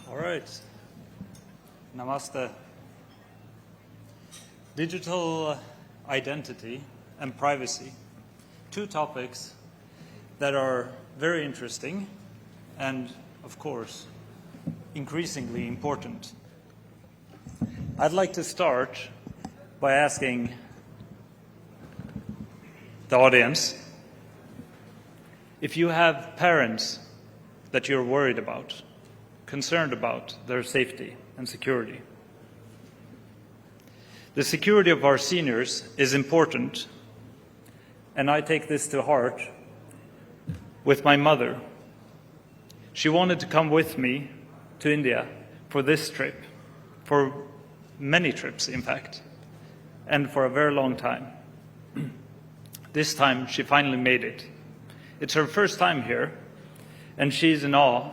All right. Namaste. Digital identity and privacy. Two topics that are very interesting and, of course, increasingly important. I'd like to start by asking the audience if you have parents that you're worried about, concerned about their safety and security. The security of our seniors is important, and I take this to heart with my mother. She wanted to come with me to India for this trip, for many trips, in fact, and for a very long time. This time, she finally made it. It's her first time here, and she's in awe,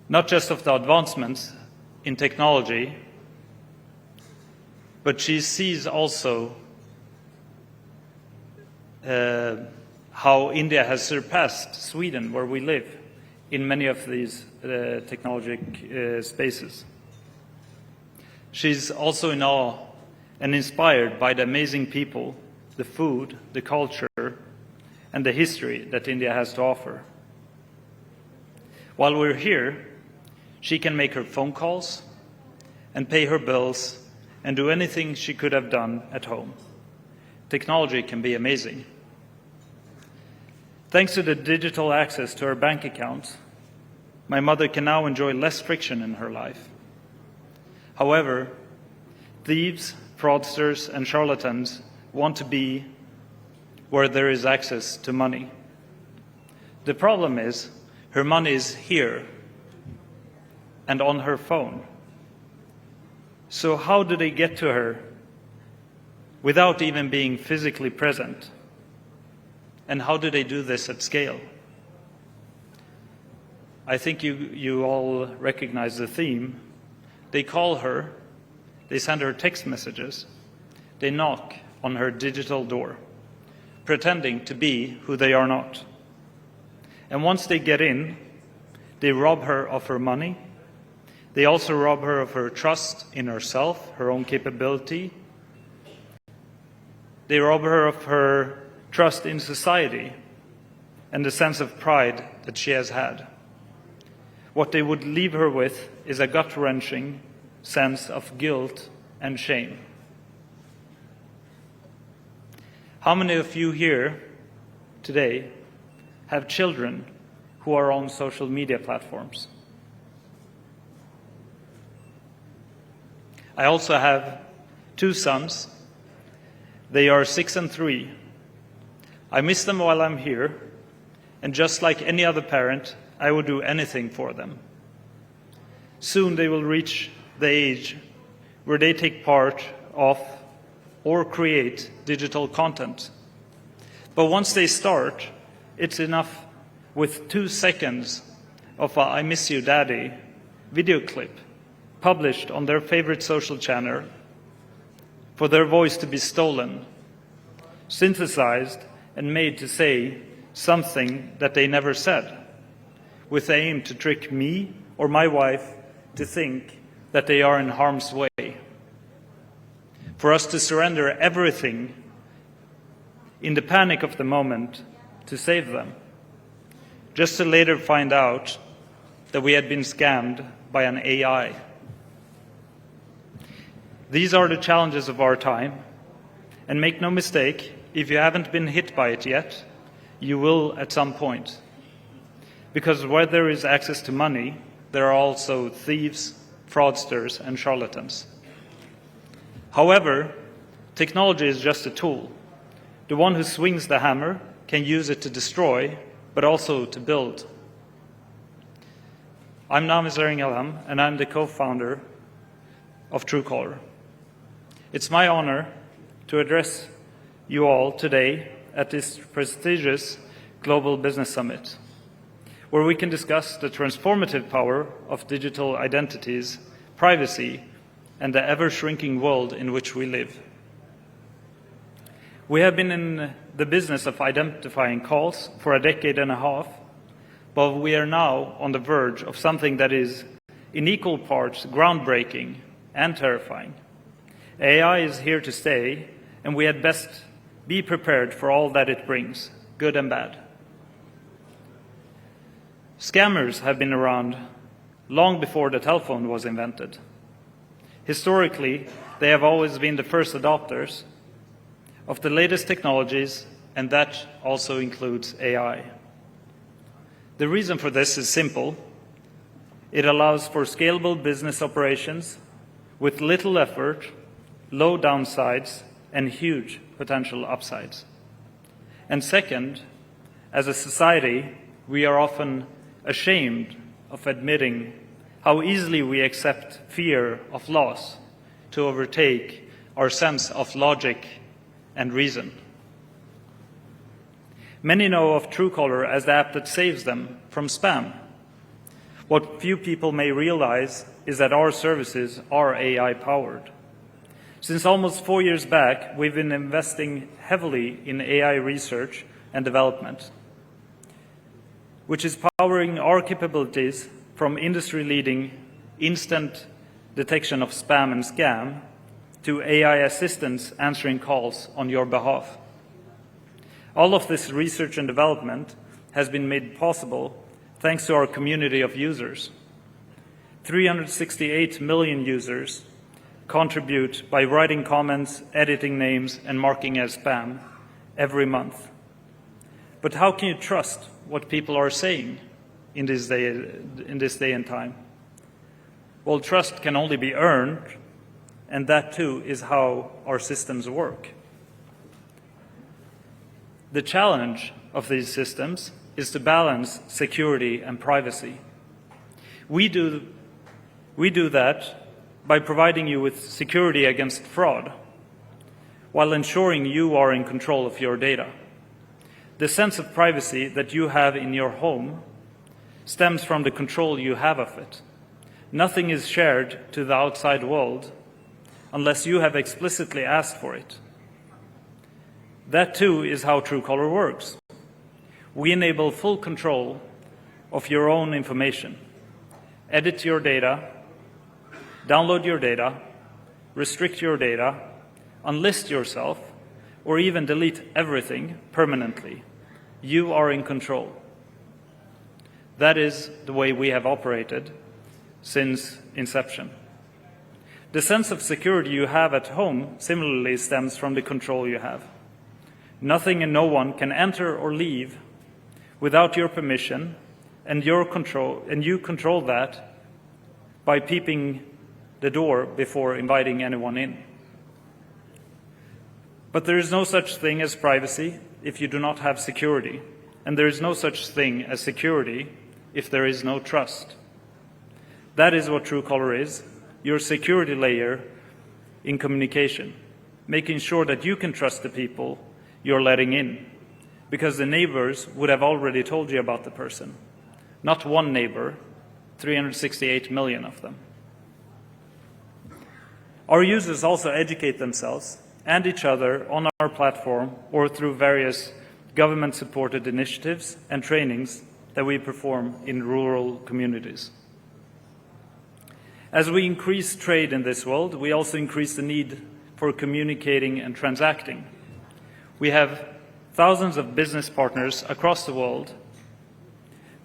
not just of the advancements in technology, but she sees also how India has surpassed Sweden, where we live, in many of these technologic spaces. She's also in awe and inspired by the amazing people, the food, the culture, and the history that India has to offer. While we're here, she can make her phone calls and pay her bills and do anything she could have done at home. Technology can be amazing. Thanks to the digital access to her bank account, my mother can now enjoy less friction in her life. However, thieves, fraudsters, and charlatans want to be where there is access to money. The problem is, her money is here and on her phone. So how do they get to her without even being physically present? And how do they do this at scale? I think you all recognize the theme. They call her, they send her text messages, they knock on her digital door, pretending to be who they are not. And once they get in, they rob her of her money. They also rob her of her trust in herself, her own capability. They rob her of her trust in society and the sense of pride that she has had. What they would leave her with is a gut-wrenching sense of guilt and shame. How many of you here today have children who are on social media platforms? I also have two sons. They are 6 and 3. I miss them while I'm here, and just like any other parent, I will do anything for them. Soon they will reach the age where they take part of or create digital content. But once they start, it's enough with 2 seconds of a "I miss you, Daddy" video clip published on their favorite social channel for their voice to be stolen, synthesized, and made to say something that they never said, with the aim to trick me or my wife to think that they are in harm's way. For us to surrender everything in the panic of the moment to save them, just to later find out that we had been scammed by an AI. These are the challenges of our time, and make no mistake, if you haven't been hit by it yet, you will at some point. Because where there is access to money, there are also thieves, fraudsters, and charlatans. However, technology is just a tool. The one who swings the hammer can use it to destroy, but also to build. I'm Nami Zarringhlam, and I'm the co-founder of Truecaller. It's my honor to address you all today at this prestigious Global Business Summit, where we can discuss the transformative power of digital identities, privacy, and the ever-shrinking world in which we live. We have been in the business of identifying calls for a decade and a half, but we are now on the verge of something that is in equal parts groundbreaking and terrifying. AI is here to stay, and we had best be prepared for all that it brings, good and bad. Scammers have been around long before the telephone was invented. Historically, they have always been the first adopters of the latest technologies, and that also includes AI. The reason for this is simple. It allows for scalable business operations with little effort, low downsides, and huge potential upsides. And second, as a society, we are often ashamed of admitting how easily we accept fear of loss to overtake our sense of logic and reason. Many know of Truecaller as the app that saves them from spam. What few people may realize is that our services are AI-powered. Since almost 4 years back, we've been investing heavily in AI research and development, which is powering our capabilities from industry-leading instant detection of spam and scam to AI assistants answering calls on your behalf. All of this research and development has been made possible thanks to our community of users. 368 million users contribute by writing comments, editing names, and marking as spam every month. But how can you trust what people are saying in this day and time? Well, trust can only be earned, and that too is how our systems work. The challenge of these systems is to balance security and privacy. We do that by providing you with security against fraud, while ensuring you are in control of your data. The sense of privacy that you have in your home stems from the control you have of it. Nothing is shared to the outside world unless you have explicitly asked for it. That too is how Truecaller works. We enable full control of your own information. Edit your data, download your data, restrict your data, unlist yourself, or even delete everything permanently. You are in control. That is the way we have operated since inception. The sense of security you have at home similarly stems from the control you have. Nothing and no one can enter or leave without your permission, and you control that by peeping the door before inviting anyone in. But there is no such thing as privacy if you do not have security, and there is no such thing as security if there is no trust. That is what Truecaller is, your security layer in communication, making sure that you can trust the people you're letting in, because the neighbors would have already told you about the person. Not one neighbor, 368 million of them. Our users also educate themselves and each other on our platform or through various government-supported initiatives and trainings that we perform in rural communities. As we increase trade in this world, we also increase the need for communicating and transacting. We have thousands of business partners across the world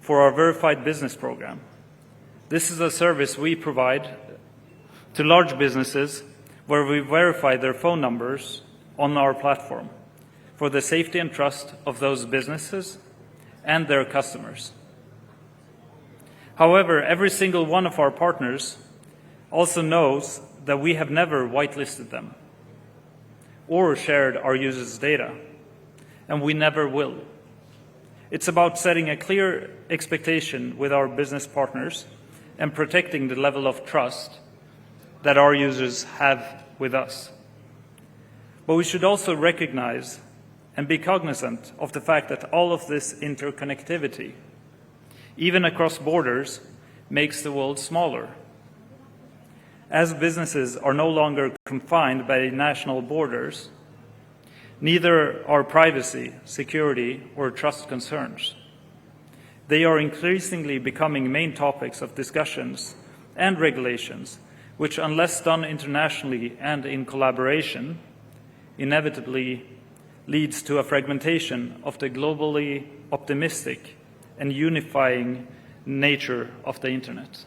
for our Verified Business program. This is a service we provide to large businesses where we verify their phone numbers on our platform for the safety and trust of those businesses and their customers. However, every single one of our partners also knows that we have never whitelisted them or shared our users' data, and we never will. It's about setting a clear expectation with our business partners and protecting the level of trust that our users have with us. But we should also recognize and be cognizant of the fact that all of this interconnectivity, even across borders, makes the world smaller. As businesses are no longer confined by national borders, neither are privacy, security, or trust concerns. They are increasingly becoming main topics of discussions and regulations, which, unless done internationally and in collaboration, inevitably leads to a fragmentation of the globally optimistic and unifying nature of the Internet.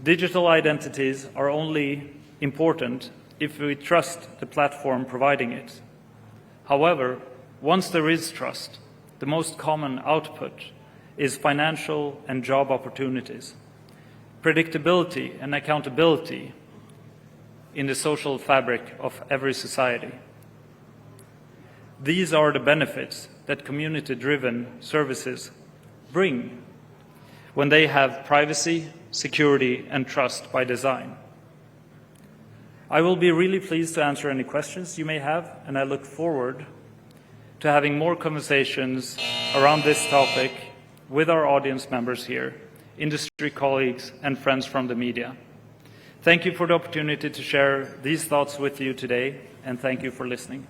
Digital identities are only important if we trust the platform providing it. However, once there is trust, the most common output is financial and job opportunities, predictability and accountability in the social fabric of every society. These are the benefits that community-driven services bring when they have privacy, security, and trust by design. I will be really pleased to answer any questions you may have, and I look forward to having more conversations around this topic with our audience members here, industry colleagues, and friends from the media. Thank you for the opportunity to share these thoughts with you today, and thank you for listening.